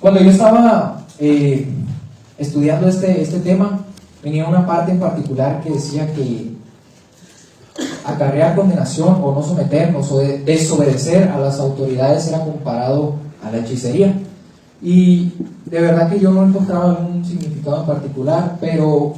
Cuando yo estaba estudiando este tema, venía una parte en particular que decía que acarrear condenación o no someternos o desobedecer a las autoridades era comparado a la hechicería. Y de verdad que yo no encontraba algún significado en particular, pero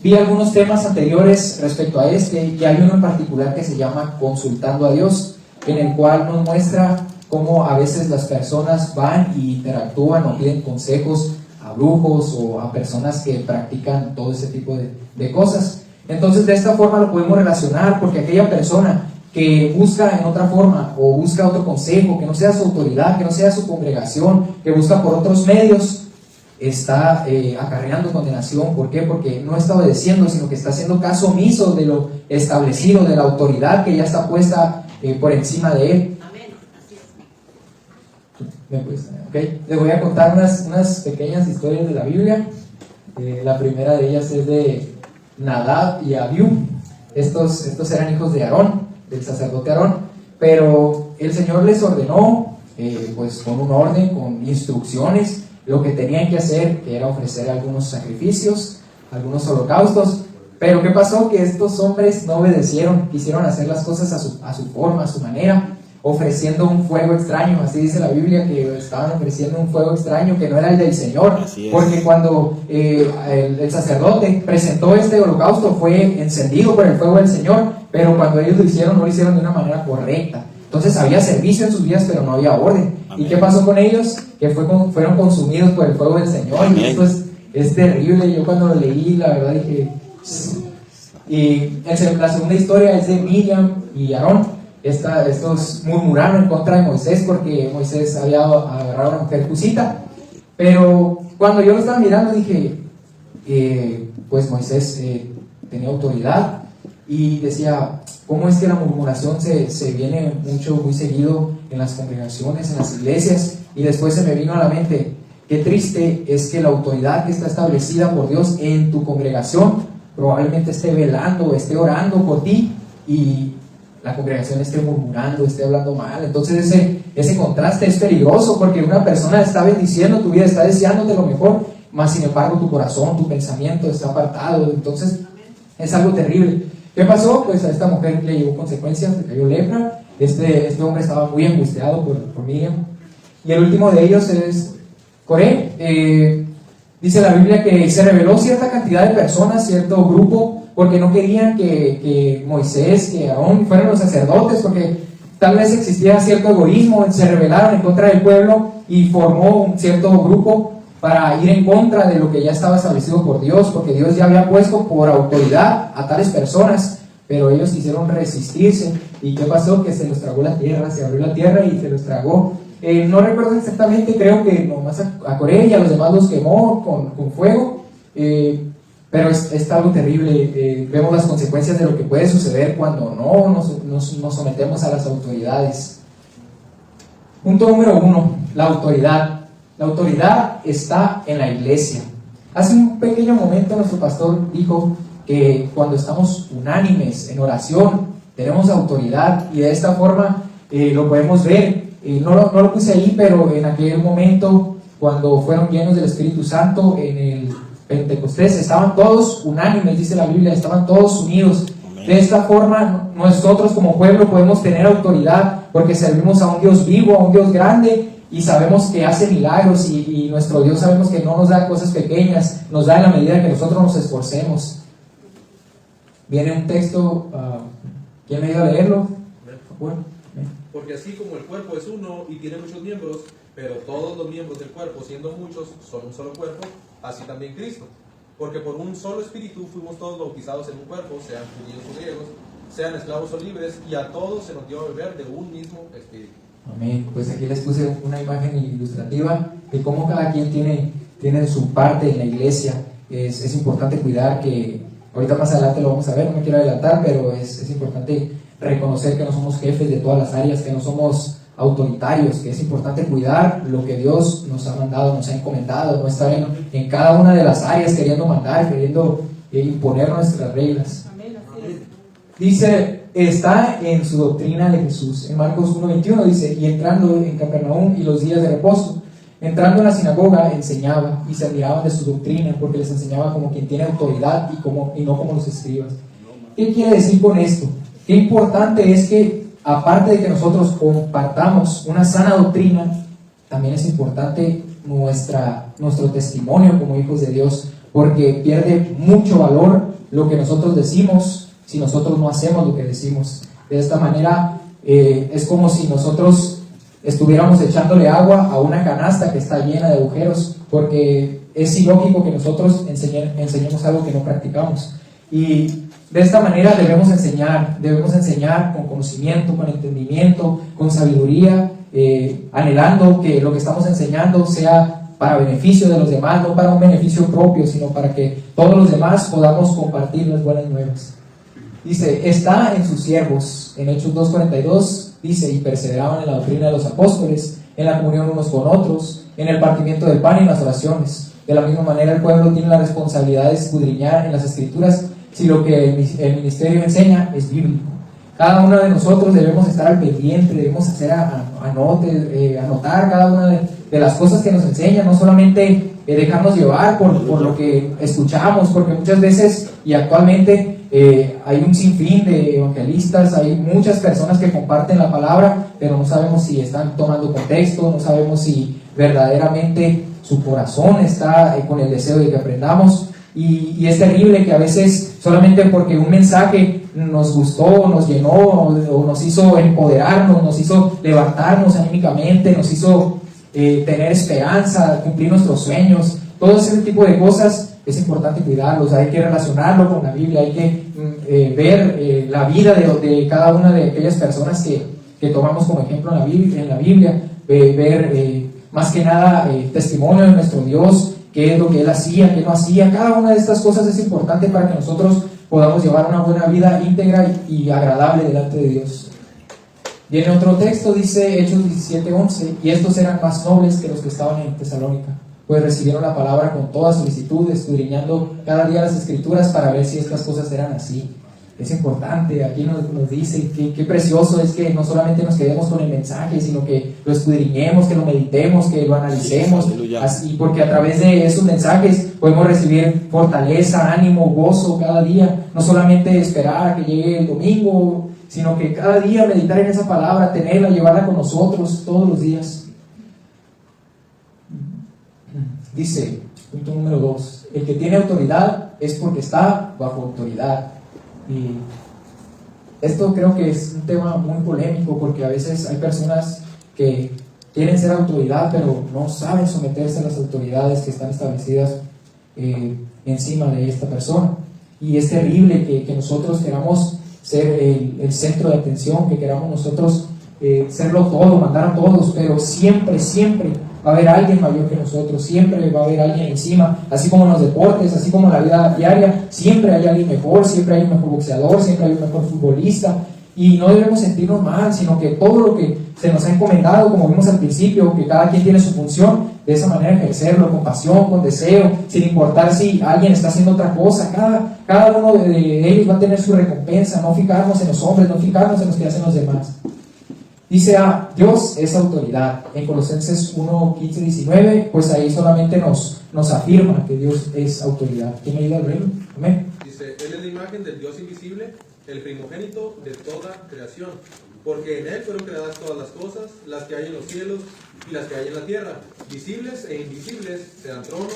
vi algunos temas anteriores respecto a este, y hay uno en particular que se llama Consultando a Dios, en el cual nos muestra cómo a veces las personas van y interactúan o piden consejos a brujos o a personas que practican todo ese tipo de cosas. Entonces de esta forma lo podemos relacionar, porque aquella persona que busca en otra forma o busca otro consejo, que no sea su autoridad, que no sea su congregación, que busca por otros medios, está acarreando condenación. ¿Por qué? Porque no está obedeciendo, sino que está haciendo caso omiso de lo establecido, de la autoridad que ya está puesta por encima de él. Amén. Así es. Okay. Les voy a contar unas pequeñas historias de la Biblia. La primera de ellas es de Nadab y Abiú. Estos eran hijos de Aarón, del sacerdote Aarón, pero el Señor les ordenó, pues con un orden, con instrucciones, lo que tenían que hacer, que era ofrecer algunos sacrificios, algunos holocaustos. Pero ¿qué pasó? Que estos hombres no obedecieron, quisieron hacer las cosas a su forma, a su manera, ofreciendo un fuego extraño. Así dice la Biblia, que estaban ofreciendo un fuego extraño que no era el del Señor, porque cuando el sacerdote presentó este holocausto fue encendido por el fuego del Señor, pero cuando ellos lo hicieron, no lo hicieron de una manera correcta. Entonces había servicio en sus vidas, pero no había orden. Amén. ¿Y qué pasó con ellos? Que fueron consumidos por el fuego del Señor. Amén. Y esto es terrible. Yo cuando lo leí, la verdad dije... Y la segunda historia es de Miriam y Aarón. Estos murmuraron en contra de Moisés porque Moisés había agarrado a una mujer cusita. Pero cuando yo lo estaba mirando dije, pues Moisés tenía autoridad, y decía, ¿cómo es que la murmuración se viene muy seguido en las congregaciones, en las iglesias? Y después se me vino a la mente, qué triste es que la autoridad que está establecida por Dios en tu congregación probablemente esté velando, esté orando por ti, y la congregación esté murmurando, esté hablando mal. Entonces ese contraste es peligroso, porque una persona está bendiciendo tu vida, está deseándote lo mejor, mas sin embargo tu corazón, tu pensamiento está apartado. Entonces es algo terrible. ¿Qué pasó? Pues a esta mujer le llevó consecuencias, le cayó lepra. Este hombre estaba muy angustiado por Miriam. Y el último de ellos es Coré. Dice la Biblia que se rebeló cierta cantidad de personas, cierto grupo, porque no querían que Moisés, que Aarón fueran los sacerdotes, porque tal vez existía cierto egoísmo. Se rebelaron en contra del pueblo y formó un cierto grupo para ir en contra de lo que ya estaba establecido por Dios, porque Dios ya había puesto por autoridad a tales personas, pero ellos quisieron resistirse. ¿Y qué pasó? Que se los tragó la tierra, se abrió la tierra y se los tragó. No recuerdo exactamente, creo que nomás a Coré y a los demás los quemó con fuego, pero es algo terrible. Vemos las consecuencias de lo que puede suceder cuando no nos sometemos a las autoridades. Punto número 1, la autoridad. La autoridad está en la iglesia. Hace un pequeño momento nuestro pastor dijo que cuando estamos unánimes en oración tenemos autoridad, y de esta forma lo podemos ver. No lo puse ahí, pero en aquel momento cuando fueron llenos del Espíritu Santo en el Pentecostés, estaban todos unánimes, dice la Biblia, estaban todos unidos. De esta forma nosotros como pueblo podemos tener autoridad, porque servimos a un Dios vivo, a un Dios grande, y sabemos que hace milagros, y nuestro Dios sabemos que no nos da cosas pequeñas, nos da en la medida que nosotros nos esforcemos. Viene un texto, ¿quién me ayuda a leerlo? Bueno, porque así como el cuerpo es uno y tiene muchos miembros, pero todos los miembros del cuerpo, siendo muchos, son un solo cuerpo, así también Cristo. Porque por un solo espíritu fuimos todos bautizados en un cuerpo, sean judíos o griegos, sean esclavos o libres, y a todos se nos dio a beber de un mismo espíritu. Amén. Pues aquí les puse una imagen ilustrativa de cómo cada quien tiene su parte en la iglesia. Es importante cuidar, que ahorita más adelante lo vamos a ver, no me quiero adelantar, pero es importante reconocer que no somos jefes de todas las áreas, que no somos autoritarios, que es importante cuidar lo que Dios nos ha mandado, nos ha encomendado, no estar en cada una de las áreas queriendo mandar, queriendo imponer nuestras reglas. Dice, está en su doctrina de Jesús. En Marcos 1:21 dice, y entrando en Capernaum y los días de reposo, Entrando en la sinagoga, enseñaba y se admiraban de su doctrina, porque les enseñaba como quien tiene autoridad y no como los escribas. ¿Qué quiere decir con esto? Qué importante es que, aparte de que nosotros compartamos una sana doctrina, también es importante nuestro testimonio como hijos de Dios, porque pierde mucho valor lo que nosotros decimos si nosotros no hacemos lo que decimos. De esta manera es como si nosotros estuviéramos echándole agua a una canasta que está llena de agujeros, porque es ilógico que nosotros enseñemos algo que no practicamos. Y de esta manera debemos enseñar con conocimiento, con entendimiento, con sabiduría, anhelando que lo que estamos enseñando sea para beneficio de los demás, no para un beneficio propio, sino para que todos los demás podamos compartir las buenas nuevas. Dice, está en sus siervos, en Hechos 2:42, dice, y perseveraban en la doctrina de los apóstoles, en la comunión unos con otros, en el partimiento del pan y en las oraciones. De la misma manera el pueblo tiene la responsabilidad de escudriñar en las escrituras si lo que el ministerio enseña es bíblico. Cada uno de nosotros debemos estar al pendiente, debemos hacer anotar cada una de las cosas que nos enseñan, no solamente dejarnos llevar por lo que escuchamos, porque muchas veces y actualmente hay un sinfín de evangelistas, hay muchas personas que comparten la palabra, pero no sabemos si están tomando contexto, no sabemos si verdaderamente su corazón está con el deseo de que aprendamos. Y es terrible que a veces solamente porque un mensaje nos gustó, nos llenó o nos hizo empoderarnos, nos hizo levantarnos anímicamente, nos hizo tener esperanza, cumplir nuestros sueños, todo ese tipo de cosas es importante cuidarlos, hay que relacionarlo con la Biblia, hay que ver la vida de cada una de aquellas personas que tomamos como ejemplo en la Biblia, ver más que nada testimonio de nuestro Dios, qué es lo que Él hacía, qué no hacía. Cada una de estas cosas es importante para que nosotros podamos llevar una buena vida íntegra y agradable delante de Dios. Y en otro texto dice Hechos 17:11, y estos eran más nobles que los que estaban en Tesalónica, pues recibieron la palabra con toda solicitud, escudriñando cada día las escrituras para ver si estas cosas eran así. Es importante, aquí nos dice qué precioso es que no solamente nos quedemos con el mensaje, sino que lo escudriñemos, que lo meditemos, que lo analicemos, así, porque a través de esos mensajes podemos recibir fortaleza, ánimo, gozo cada día, no solamente esperar a que llegue el domingo, sino que cada día meditar en esa palabra, tenerla, llevarla con nosotros todos los días. Dice, punto número 2, el que tiene autoridad es porque está bajo autoridad. Y esto creo que es un tema muy polémico, porque a veces hay personas que quieren ser autoridad pero no saben someterse a las autoridades que están establecidas encima de esta persona. Y es terrible que nosotros queramos ser el centro de atención, que queramos nosotros serlo todo, mandar a todos, pero siempre va a haber alguien mayor que nosotros, siempre va a haber alguien encima, así como en los deportes, así como en la vida diaria, siempre hay alguien mejor, siempre hay un mejor boxeador, siempre hay un mejor futbolista, y no debemos sentirnos mal, sino que todo lo que se nos ha encomendado, como vimos al principio, que cada quien tiene su función, de esa manera ejercerlo con pasión, con deseo, sin importar si alguien está haciendo otra cosa. Cada uno de ellos va a tener su recompensa, no fijarnos en los hombres, no fijarnos en los que hacen los demás. Dice Dios es autoridad. En Colosenses 1:15-19, pues ahí solamente nos afirma que Dios es autoridad. ¿Quién ayuda al reino? Amén. Dice, Él es la imagen del Dios invisible, el primogénito de toda creación, porque en Él fueron creadas todas las cosas, las que hay en los cielos y las que hay en la tierra, visibles e invisibles, sean tronos,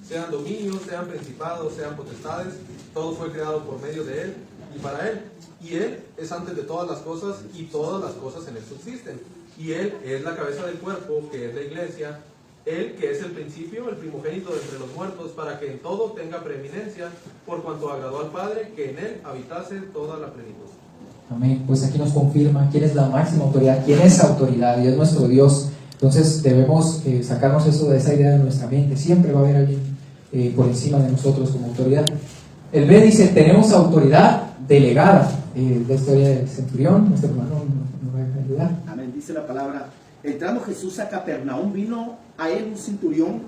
sean dominios, sean principados, sean potestades, todo fue creado por medio de Él y para Él. Y Él es antes de todas las cosas, y todas las cosas en Él subsisten. Y Él es la cabeza del cuerpo, que es la iglesia. Él que es el principio, el primogénito de entre los muertos, para que en todo tenga preeminencia, por cuanto agradó al Padre que en Él habitase toda la plenitud. Amén. Pues aquí nos confirma quién es la máxima autoridad, quién es autoridad, y es nuestro Dios. Entonces debemos sacarnos eso de esa idea de nuestra mente. Siempre va a haber alguien por encima de nosotros como autoridad. El B dice, tenemos autoridad delegada. La historia del centurión, nuestro hermano nos va a ayudar. Amén, dice la palabra. Entrando Jesús a Capernaum, vino a él un centurión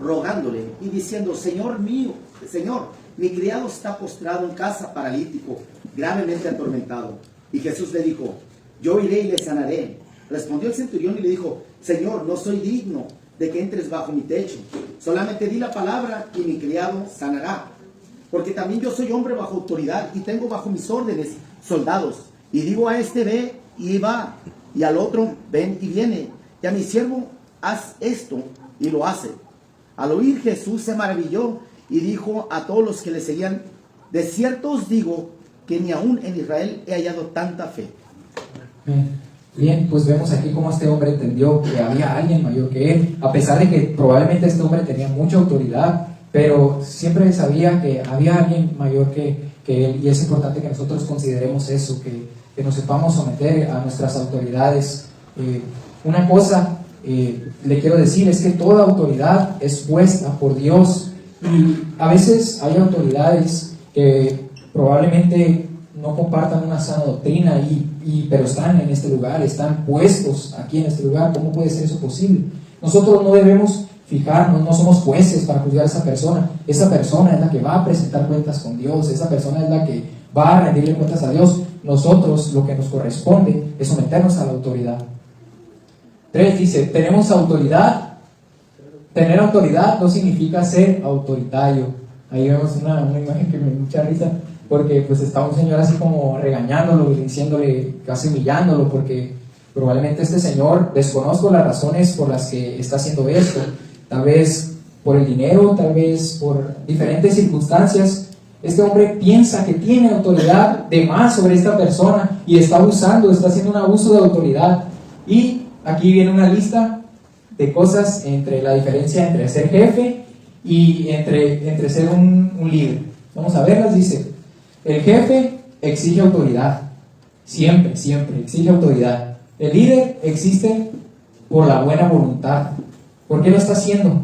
rogándole y diciendo, Señor, mi criado está postrado en casa, paralítico, gravemente atormentado. Y Jesús le dijo, yo iré y le sanaré. Respondió el centurión y le dijo, Señor, no soy digno de que entres bajo mi techo. Solamente di la palabra y mi criado sanará. Porque también yo soy hombre bajo autoridad y tengo bajo mis órdenes soldados. Y digo a este ve y va, y al otro ven y viene. Y a mi siervo haz esto y lo hace. Al oír Jesús se maravilló y dijo a todos los que le seguían: de cierto os digo que ni aún en Israel he hallado tanta fe. Bien, pues vemos aquí cómo este hombre entendió que había alguien mayor que él, a pesar de que probablemente este hombre tenía mucha autoridad, pero siempre sabía que había alguien mayor que él, y es importante que nosotros consideremos eso, que nos sepamos someter a nuestras autoridades. Una cosa le quiero decir es que toda autoridad es puesta por Dios, y a veces hay autoridades que probablemente no compartan una sana doctrina, pero están en este lugar, están puestos aquí en este lugar. ¿Cómo puede ser eso posible? Nosotros no debemos fijarnos, no somos jueces para juzgar a esa persona. Esa persona es la que va a presentar cuentas con Dios, esa persona es la que va a rendirle cuentas a Dios. Nosotros lo que nos corresponde es someternos a la autoridad. 3 dice, tenemos autoridad. Tener autoridad no significa ser autoritario. Ahí vemos una imagen que me da mucha risa, porque pues está un señor así como regañándolo, diciéndole, casi humillándolo, porque probablemente este señor, desconozco las razones por las que está haciendo esto, tal vez por el dinero, tal vez por diferentes circunstancias. Este hombre piensa que tiene autoridad de más sobre esta persona y está haciendo un abuso de autoridad. Y aquí viene una lista de cosas entre la diferencia entre ser jefe y entre ser un líder. Vamos a verlas. Dice: el jefe exige autoridad, siempre exige autoridad. El líder existe por la buena voluntad. ¿Por qué lo está haciendo?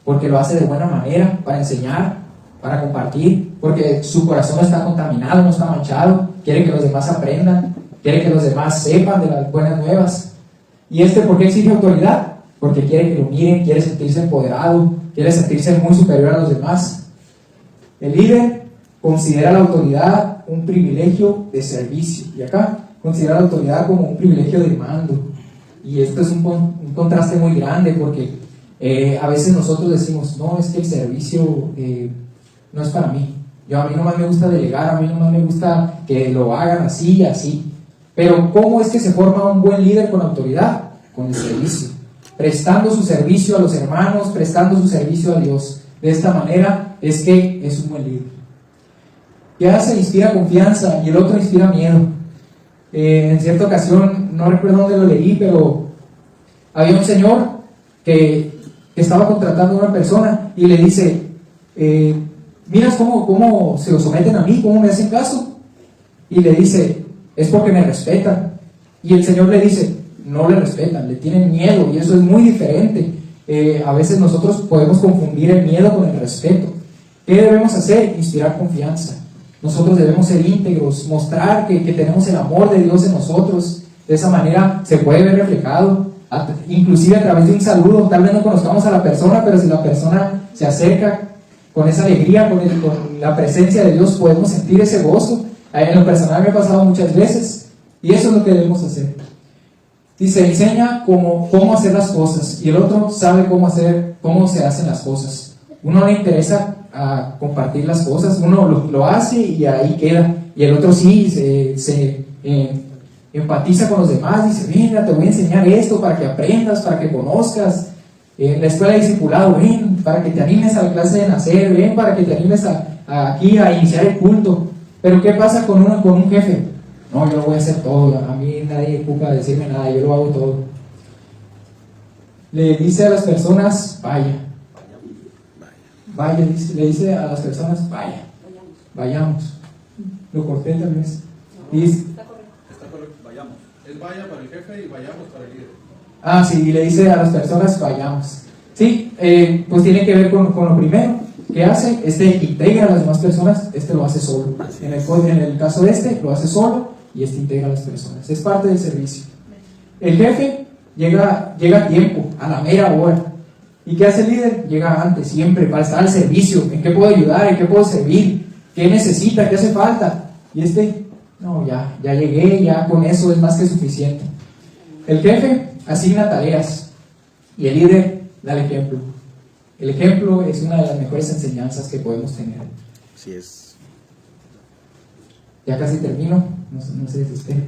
Porque lo hace de buena manera, para enseñar, para compartir, porque su corazón no está contaminado, no está manchado, quiere que los demás aprendan, quiere que los demás sepan de las buenas nuevas. ¿Y por qué exige autoridad? Porque quiere que lo miren, quiere sentirse empoderado, quiere sentirse muy superior a los demás. El líder considera la autoridad un privilegio de servicio, y acá considera la autoridad como un privilegio de mando. Y esto es un contraste muy grande, porque a veces nosotros decimos: no, es que el servicio no es para mí. A mí nomás me gusta delegar, a mí nomás me gusta que lo hagan así y así. Pero ¿cómo es que se forma un buen líder con autoridad? Con el servicio, prestando su servicio a los hermanos, prestando su servicio a Dios. De esta manera es que es un buen líder. ¿Qué hace? Inspira confianza, y el otro inspira miedo. En cierta ocasión, no recuerdo dónde lo leí, pero había un señor que estaba contratando a una persona y le dice: ¿miras cómo se lo someten a mí? ¿Cómo me hacen caso? Y le dice: es porque me respetan. Y el señor le dice: no le respetan, le tienen miedo, y eso es muy diferente. A veces nosotros podemos confundir el miedo con el respeto. ¿Qué debemos hacer? Inspirar confianza. Nosotros debemos ser íntegros, mostrar que tenemos el amor de Dios en nosotros. De esa manera se puede ver reflejado, inclusive a través de un saludo. Tal vez no conozcamos a la persona, pero si la persona se acerca con esa alegría, con la presencia de Dios, podemos sentir ese gozo. En lo personal me ha pasado muchas veces, y eso es lo que debemos hacer. Dice: enseña cómo hacer las cosas, y el otro sabe cómo se hacen las cosas. Uno le interesa compartir las cosas, uno lo hace y ahí queda, y el otro sí se empatiza con los demás, dice: mira, te voy a enseñar esto para que aprendas, para que conozcas. En la escuela de discipulado, ven para que te animes a la clase de nacer, ven para que te animes aquí a iniciar el culto. Pero ¿qué pasa con un jefe? No, yo lo voy a hacer todo, a mí nadie ocupa decirme nada, yo lo hago todo. Le dice a las personas: vaya, le dice a las personas: vayamos. Lo corté tal vez. Está correcto, vayamos. Es vaya para el jefe y vayamos para el líder. Sí, y le dice a las personas: vayamos. Sí, pues tiene que ver con lo primero. ¿Qué hace? Integra a las demás personas, lo hace solo. En el caso de lo hace solo, y integra a las personas. Es parte del servicio. El jefe llega a tiempo, a la mera hora. ¿Y qué hace el líder? Llega antes, siempre, para estar al servicio. ¿En qué puedo ayudar? ¿En qué puedo servir? ¿Qué necesita? ¿Qué hace falta? Y no, ya llegué, ya con eso es más que suficiente. El jefe asigna tareas, y el líder da el ejemplo. El ejemplo es una de las mejores enseñanzas que podemos tener. Así es. Ya casi termino, no se desesperen.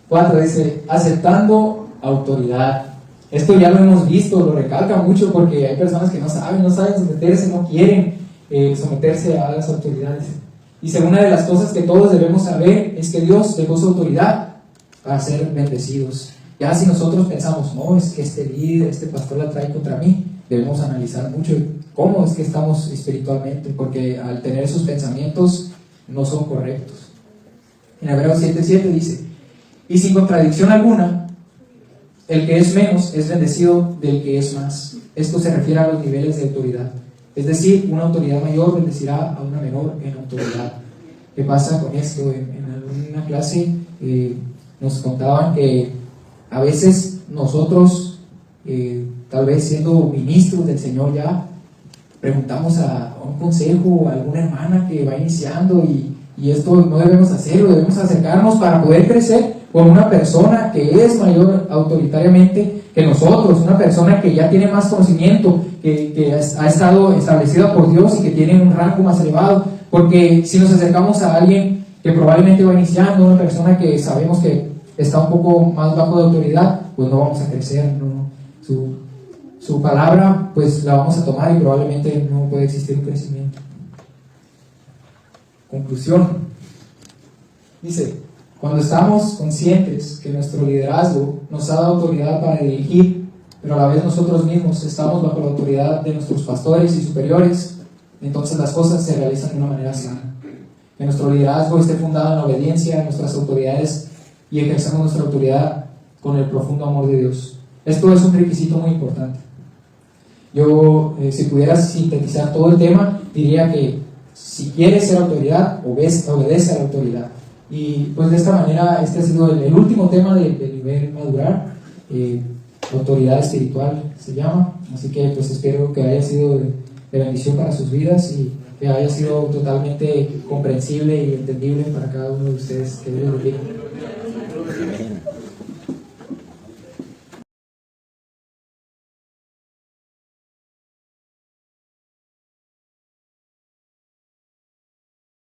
4 dice, aceptando autoridad. Esto ya lo hemos visto, lo recalca mucho porque hay personas que no saben someterse, no quieren someterse a las autoridades. Dice, una de las cosas que todos debemos saber es que Dios dejó su autoridad para ser bendecidos. Ya si nosotros pensamos, no, es que este líder, este pastor la trae contra mí, debemos analizar mucho cómo es que estamos espiritualmente, porque al tener esos pensamientos no son correctos. En Hebreos 7:7 dice, y sin contradicción alguna, el que es menos es bendecido del que es más. Esto se refiere a los niveles de autoridad. Es decir, una autoridad mayor bendecirá a una menor en autoridad. ¿Qué pasa con esto? En alguna clase nos contaban que a veces nosotros, tal vez siendo ministros del Señor ya, preguntamos a un consejo, a alguna hermana que va iniciando y esto no debemos hacerlo, debemos acercarnos para poder crecer con una persona que es mayor autoritariamente que nosotros, una persona que ya tiene más conocimiento, que ha estado establecida por Dios y que tiene un rango más elevado, porque si nos acercamos a alguien que probablemente va iniciando, una persona que sabemos que está un poco más bajo de autoridad, pues no vamos a crecer, no, su palabra pues la vamos a tomar y probablemente no puede existir un crecimiento. Conclusión. Dice, cuando estamos conscientes que nuestro liderazgo nos ha dado autoridad para dirigir, pero a la vez nosotros mismos estamos bajo la autoridad de nuestros pastores y superiores, entonces las cosas se realizan de una manera sana. Que nuestro liderazgo esté fundado en la obediencia a nuestras autoridades y ejerzamos nuestra autoridad con el profundo amor de Dios. Esto es un requisito muy importante. Yo, si pudiera sintetizar todo el tema, diría que si quieres ser autoridad, obedece a la autoridad. Y pues de esta manera, este ha sido el último tema del nivel madurar, autoridad espiritual se llama. Así que pues espero que haya sido de bendición para sus vidas y que haya sido totalmente comprensible y entendible para cada uno de ustedes. Que Dios los bendiga.